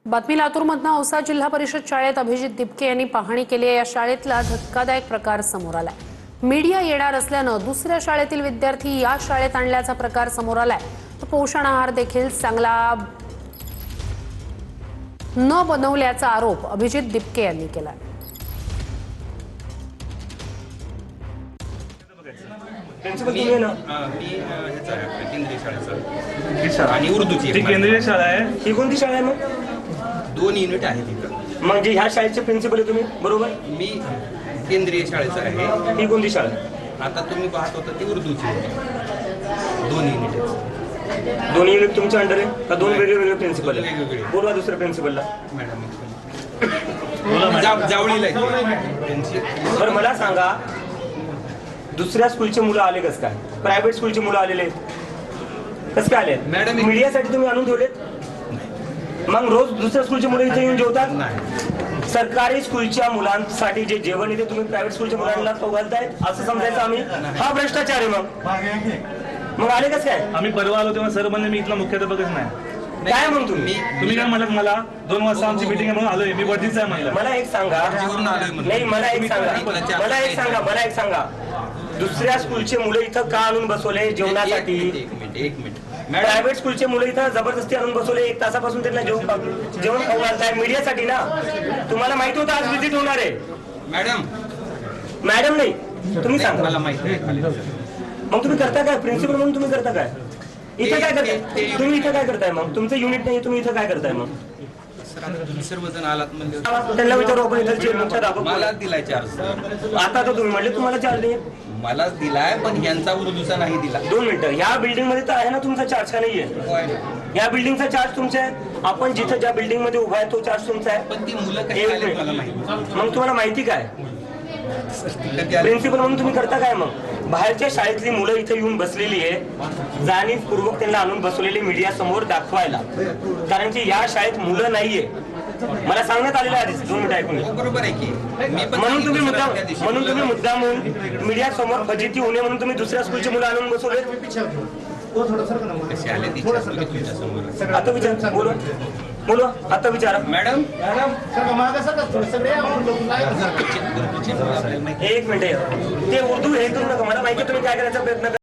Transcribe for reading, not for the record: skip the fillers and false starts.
बातमी लातूरमधून औसा जिल्हा परिषद शाळेत अभिजित दिपके यांनी पाहणी केली आहे। या शाळेतला धक्कादायक प्रकार समोर आलाय। मीडिया येणार असल्याने दुसऱ्या शाळेतील विद्यार्थी या शाळेत आणल्याचा प्रकार समोर आलाय। पोषण आहार देखील चांगला न बनवल्याचा आरोप अभिजित दिपके यांनी केला। आणि उर्दूची केंद्रीय शाळा आहे। ही कोणती शाळा आहे मग? 2 युनिट आहेत इथं। म्हणजे ह्या शाळेचे प्रिन्सिपल आहे तुम्ही, बरोबर? मी केंद्रीय शाळेचा आहे। ही कोणती शाळा आहे? आता तुम्ही पाहत होता ती उर्दूची होती। 2 युनिट आहेत। 2 युनिट तुमच्या अंडर आहे का? 2 वेगवेगळे प्रिन्सिपल आहे? वेगवेगळे। बोलवा दुसऱ्या प्रिन्सिपलला। मॅडम जावळीला त्यांची। बरं मला सांगा, दुसऱ्या स्कूलचे मुलं आले कसं काय? प्रायव्हेट स्कूलचे मुलं आलेले आहेत कसं काय आले? मॅडम मीडियासाठी तुम्ही आणून ठेवलेत? मग रोज दुसऱ्या स्कूलचे मुलं इथे येऊन जेवतात? नाही। सरकारी स्कूलच्या मुलांसाठी जे जेवण येते तुम्ही प्रायव्हेट स्कूलच्या मुलांना खाऊ घालताय असं समजायचं आम्ही? हा भ्रष्टाचार आहे। मग आले कसं काय? आम्ही परवा आलो तेव्हा सर म्हणले मी इथला मुख्याध्यापकच नाही। काय मग तुम्ही काय म्हणत मला 2 वाजता आमची मीटिंग आहे म्हणून आलोय, मी वर्धीचा आहे म्हणलं। मला एक सांगा, नाही मला एक सांगा, दुसऱ्या स्कूलचे मुलं इथं का आणून बसवले जेवणासाठी? एक मिनिट प्रायव्हेट स्कूलचे मुलं इथं जबरदस्ती आणून बसवले, 1 तासापासून त्यांना जेवण खाऊ घालताय मीडियासाठी ना? तुम्हाला माहिती होतं आज विजिट होणार आहे? मॅडम नाही तुम्ही सांगा। मला माहिती आहे। मग तुम्ही करता काय? प्रिन्सिपल म्हणून तुम्ही करता काय? इथं काय करताय तुम्ही? इथं काय करताय? मग तुमचं युनिट नाही, तुम्ही इथं काय करताय? मग सर्वजण आलात म्हणजे त्यांना विचारू आपण इथं चेअरमनच्या दाबा। मला दिलाय चार्ज। आता तर तुम्ही म्हणले तुम्हाला चार्ज नाही। मलाच दिलाय पण यांचा उर्दूचा नाही दिला। 2 मिनिटं, ह्या बिल्डिंग मध्ये तर आहे ना तुमचा चार्ज का नाहीये? या बिल्डिंगचा चार्ज तुमचा आहे। आपण जिथं ज्या बिल्डिंग मध्ये उभा आहे तो चार्ज तुमचा आहे। पण ती मुलं कशी आली मला माहिती। मग तुम्हाला माहिती काय? प्रिन्सिपल म्हणून तुम्ही करता काय? मग बाहेरच्या शाळेतली मुलं इथे येऊन बसलेली आहे, जाणीवपूर्वक त्यांना आणून बसवलेली मीडिया समोर दाखवायला, कारण की या शाळेत मुलं नाहीये मला सांगण्यात आलेलं आधीच। 2 मिनिटं ऐकून घ्या। बरोबर आहे की म्हणून तुम्ही मुद्दाम मीडिया समोर फजिती होणे म्हणून तुम्ही दुसऱ्या स्कूलची मुलं आणून बसवले। कशी आले तुमच्या समोर? आता विचार, बोलो आता विचारा। मॅडम एक मिनिट, ते उर्दू हे करू नका, मला माहिती तुम्ही काय करायचा प्रयत्न